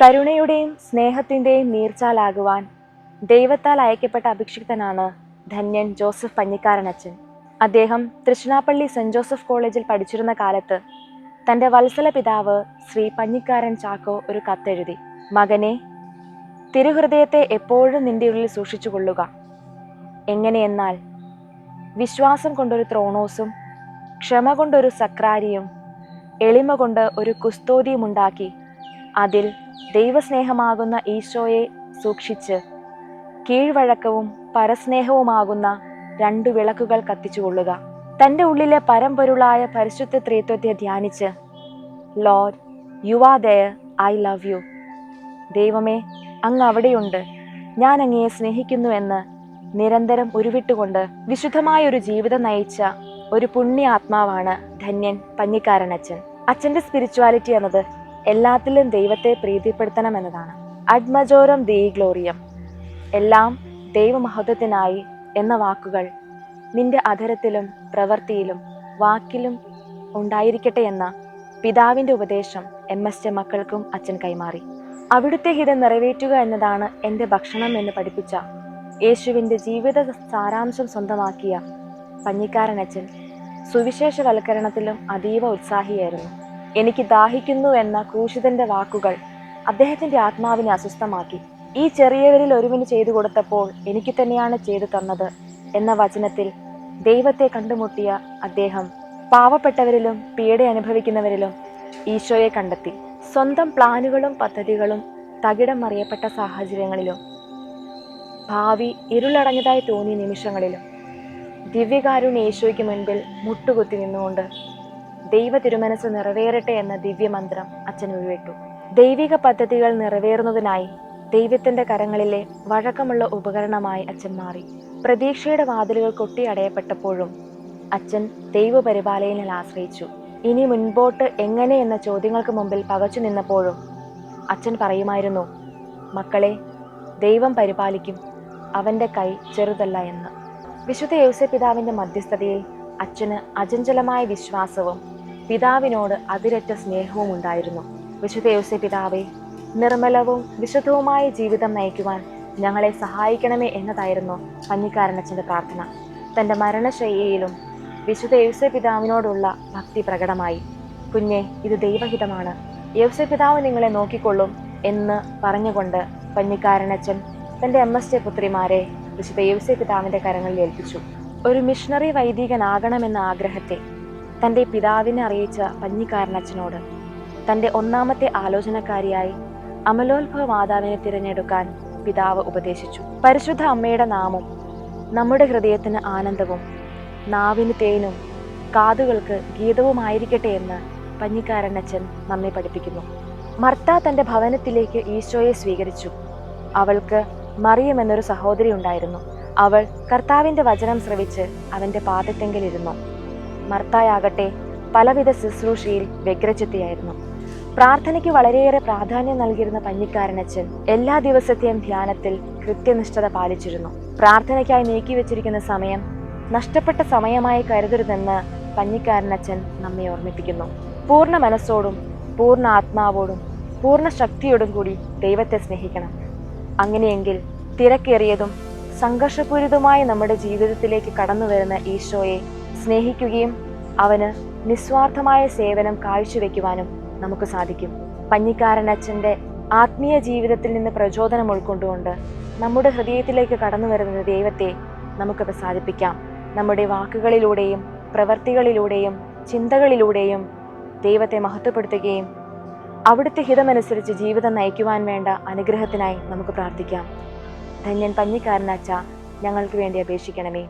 കരുണയുടെയും സ്നേഹത്തിൻ്റെയും നീർച്ചാലാകുവാൻ ദൈവത്താൽ അയക്കപ്പെട്ട അഭിഷിക്തനാണ് ധന്യൻ ജോസഫ് പഞ്ഞിക്കാരനച്ചൻ. അദ്ദേഹം തൃശ്ശിനാപ്പള്ളി സെന്റ് ജോസഫ് കോളേജിൽ പഠിച്ചിരുന്ന കാലത്ത് തൻ്റെ വത്സല പിതാവ് ശ്രീ പഞ്ഞിക്കാരൻ ചാക്കോ ഒരു കത്തെഴുതി. മകനെ, തിരുഹൃദയത്തെ എപ്പോഴും നിന്റെ ഉള്ളിൽ സൂക്ഷിച്ചു കൊള്ളുക. എങ്ങനെയെന്നാൽ, വിശ്വാസം കൊണ്ടൊരു ത്രോണോസും ക്ഷമ കൊണ്ടൊരു സക്രാരിയും എളിമ കൊണ്ട് ഒരു കുസ്തോതിയും ഉണ്ടാക്കി അതിൽ ദൈവസ്നേഹമാകുന്ന ഈശോയെ സൂക്ഷിച്ച് കീഴ്വഴക്കവും പരസ്നേഹവുമാകുന്ന 2 വിളക്കുകൾ കത്തിച്ചുകൊള്ളുക. തൻ്റെ ഉള്ളിലെ പരമ്പൊരുളായ പരിശുദ്ധ ത്രിത്വത്തെ ധ്യാനിച്ച്, Lord, you are there, I love you. ദൈവമേ, അങ്ങ് അവിടെയുണ്ട്, ഞാൻ അങ്ങയെ സ്നേഹിക്കുന്നു എന്ന് നിരന്തരം ഉരുവിട്ടുകൊണ്ട് വിശുദ്ധമായൊരു ജീവിതം നയിച്ച ഒരു പുണ്യ ആത്മാവാണ് ധന്യൻ പഞ്ഞിക്കാരനച്ചൻ. അച്ഛൻ്റെ സ്പിരിച്വാലിറ്റി എന്നത് എല്ലാത്തിലും ദൈവത്തെ പ്രീതിപ്പെടുത്തണം എന്നതാണ്. അഡ് മജോരം ദെയി ഗ്ലോറിയം, എല്ലാം ദൈവമഹത്വത്തിനായി എന്ന വാക്കുകൾ നിന്റെ അധരത്തിലും പ്രവൃത്തിയിലും വാക്കിലും ഉണ്ടായിരിക്കട്ടെ എന്ന പിതാവിൻ്റെ ഉപദേശം MS മക്കൾക്കും അച്ഛൻ കൈമാറി. അവിടുത്തെ ഹിതം നിറവേറ്റുക എന്നതാണ് എൻ്റെ ഭക്ഷണം എന്ന് പഠിപ്പിച്ച യേശുവിൻ്റെ ജീവിത സാരാംശം സ്വന്തമാക്കിയ പഞ്ഞിക്കാരനച്ചൻ സുവിശേഷവൽക്കരണത്തിലും അതീവ ഉത്സാഹിയായിരുന്നു. എനിക്ക് ദാഹിക്കുന്നു എന്ന ക്രൂശിതന്റെ വാക്കുകൾ അദ്ദേഹത്തിന്റെ ആത്മാവിനെ അസ്വസ്ഥമാക്കി. ഈ ചെറിയവരിൽ ഒരുവന് ചെയ്തു കൊടുത്തപ്പോൾ എനിക്ക് തന്നെയാണ് ചെയ്തു തന്നത് എന്ന വചനത്തിൽ ദൈവത്തെ കണ്ടുമുട്ടിയ അദ്ദേഹം പാവപ്പെട്ടവരിലും പീഡ അനുഭവിക്കുന്നവരിലും ഈശോയെ കണ്ടെത്തി. സ്വന്തം പ്ലാനുകളും പദ്ധതികളും തകിടം മറിയപ്പെട്ട സാഹചര്യങ്ങളിലും ഭാവി ഇരുളടഞ്ഞതായി തോന്നിയ നിമിഷങ്ങളിലും ദിവ്യകാരുണ്യ ഈശോയ്ക്ക് മുൻപിൽ മുട്ടുകുത്തി നിന്നുകൊണ്ട് ദൈവ തിരുമനസ് നിറവേറട്ടെ എന്ന ദിവ്യമന്ത്രം അച്ഛൻ ഉരുവിട്ടു. ദൈവിക പദ്ധതികൾ നിറവേറുന്നതിനായി ദൈവത്തിന്റെ കരങ്ങളിലെ വഴക്കമുള്ള ഉപകരണമായി അച്ഛൻ മാറി. പ്രതീക്ഷയുടെ വാതിലുകൾ കൊട്ടിയടയപ്പെട്ടപ്പോഴും അച്ഛൻ ദൈവപരിപാലനയിൽ ആശ്രയിച്ചു. ഇനി മുൻപോട്ട് എങ്ങനെ എന്ന ചോദ്യങ്ങൾക്ക് മുമ്പിൽ പകച്ചു നിന്നപ്പോഴും അച്ഛൻ പറയുമായിരുന്നു, മക്കളെ, ദൈവം പരിപാലിക്കും, അവന്റെ കൈ ചെറുതല്ല എന്ന്. വിശുദ്ധ യൗസേപ്പ് പിതാവിന്റെ മധ്യസ്ഥതയിൽ അച്ഛന് അചഞ്ചലമായ വിശ്വാസവും പിതാവിനോട് അതിരറ്റ സ്നേഹവും ഉണ്ടായിരുന്നു. വിശുദ്ധ യൗസേപ്പ് പിതാവേ, നിർമ്മലവും വിശുദ്ധവുമായ ജീവിതം നയിക്കുവാൻ ഞങ്ങളെ സഹായിക്കണമേ എന്നതായിരുന്നു പഞ്ഞിക്കാരനച്ചൻ്റെ പ്രാർത്ഥന. തൻ്റെ മരണശയ്യയിലും വിശുദ്ധ യൗസേപ്പ് പിതാവിനോടുള്ള ഭക്തി പ്രകടമായി. കുഞ്ഞെ, ഇത് ദൈവഹിതമാണ്, യൗസേപ്പ് പിതാവ് നിങ്ങളെ നോക്കിക്കൊള്ളും എന്ന് പറഞ്ഞുകൊണ്ട് പഞ്ഞിക്കാരനച്ചൻ തൻ്റെ MS പുത്രിമാരെ വിശുദ്ധ യൗസേപ്പ് പിതാവിൻ്റെ കരങ്ങളിൽ ഏൽപ്പിച്ചു. ഒരു മിഷണറി വൈദികനാകണമെന്ന ആഗ്രഹത്തെ തൻ്റെ പിതാവിനെ അറിയിച്ച പഞ്ഞിക്കാരനച്ചനോട് തൻ്റെ 1ാമത്തെ ആലോചനക്കാരിയായി അമലോത്ഭവ മാതാവിനെ തിരഞ്ഞെടുക്കാൻ പിതാവ് ഉപദേശിച്ചു. പരിശുദ്ധ അമ്മയുടെ നാമം നമ്മുടെ ഹൃദയത്തിന് ആനന്ദവും നാവിന് തേനും കാതുകൾക്ക് ഗീതവുമായിരിക്കട്ടെ എന്ന് പഞ്ഞിക്കാരനച്ചൻ നമ്മെ പഠിപ്പിക്കുന്നു. മർത്ത തൻ്റെ ഭവനത്തിലേക്ക് ഈശോയെ സ്വീകരിച്ചു. അവൾക്ക് മറിയം എന്നൊരു സഹോദരി ഉണ്ടായിരുന്നു. അവൾ കർത്താവിൻ്റെ വചനം ശ്രവിച്ച് അവൻ്റെ പാദത്തെങ്കിലിരുന്നു. മർത്തായാകട്ടെ പലവിധ ശുശ്രൂഷയിൽ വ്യഗ്രചിത്തയായിരുന്നു. പ്രാർത്ഥനയ്ക്ക് വളരെയേറെ പ്രാധാന്യം നൽകിയിരുന്ന പഞ്ഞിക്കാരനച്ചൻ എല്ലാ ദിവസത്തെയും ധ്യാനത്തിൽ കൃത്യനിഷ്ഠത പാലിച്ചിരുന്നു. പ്രാർത്ഥനയ്ക്കായി നീക്കിവെച്ചിരിക്കുന്ന സമയം നഷ്ടപ്പെട്ട സമയമായി കരുതരുതെന്ന് പഞ്ഞിക്കാരനച്ചൻ നമ്മെ ഓർമ്മിപ്പിക്കുന്നു. പൂർണ്ണ മനസ്സോടും പൂർണ്ണ ആത്മാവോടും പൂർണ്ണ ശക്തിയോടും കൂടി ദൈവത്തെ സ്നേഹിക്കണം. അങ്ങനെയെങ്കിൽ തിരക്കേറിയതും സംഘർഷപൂരിതമായ നമ്മുടെ ജീവിതത്തിലേക്ക് കടന്നു വരുന്ന ഈശോയെ സ്നേഹിക്കുകയും അവന് നിസ്വാർത്ഥമായ സേവനം കാഴ്ചവെക്കുവാനും നമുക്ക് സാധിക്കും. പഞ്ഞിക്കാരനച്ചൻ്റെ ആത്മീയ ജീവിതത്തിൽ നിന്ന് പ്രചോദനം ഉൾക്കൊണ്ടുകൊണ്ട് നമ്മുടെ ഹൃദയത്തിലേക്ക് കടന്നു വരുന്ന ദൈവത്തെ നമുക്ക് പ്രസാദിപ്പിക്കാം. നമ്മുടെ വാക്കുകളിലൂടെയും പ്രവർത്തികളിലൂടെയും ചിന്തകളിലൂടെയും ദൈവത്തെ മഹത്വപ്പെടുത്തുകയും അവിടുത്തെ ഹിതമനുസരിച്ച് ജീവിതം നയിക്കുവാൻ വേണ്ട അനുഗ്രഹത്തിനായി നമുക്ക് പ്രാർത്ഥിക്കാം. ധന്യൻ പഞ്ഞിക്കാരനച്ച, ഞങ്ങൾക്ക് വേണ്ടി അപേക്ഷിക്കണമേ.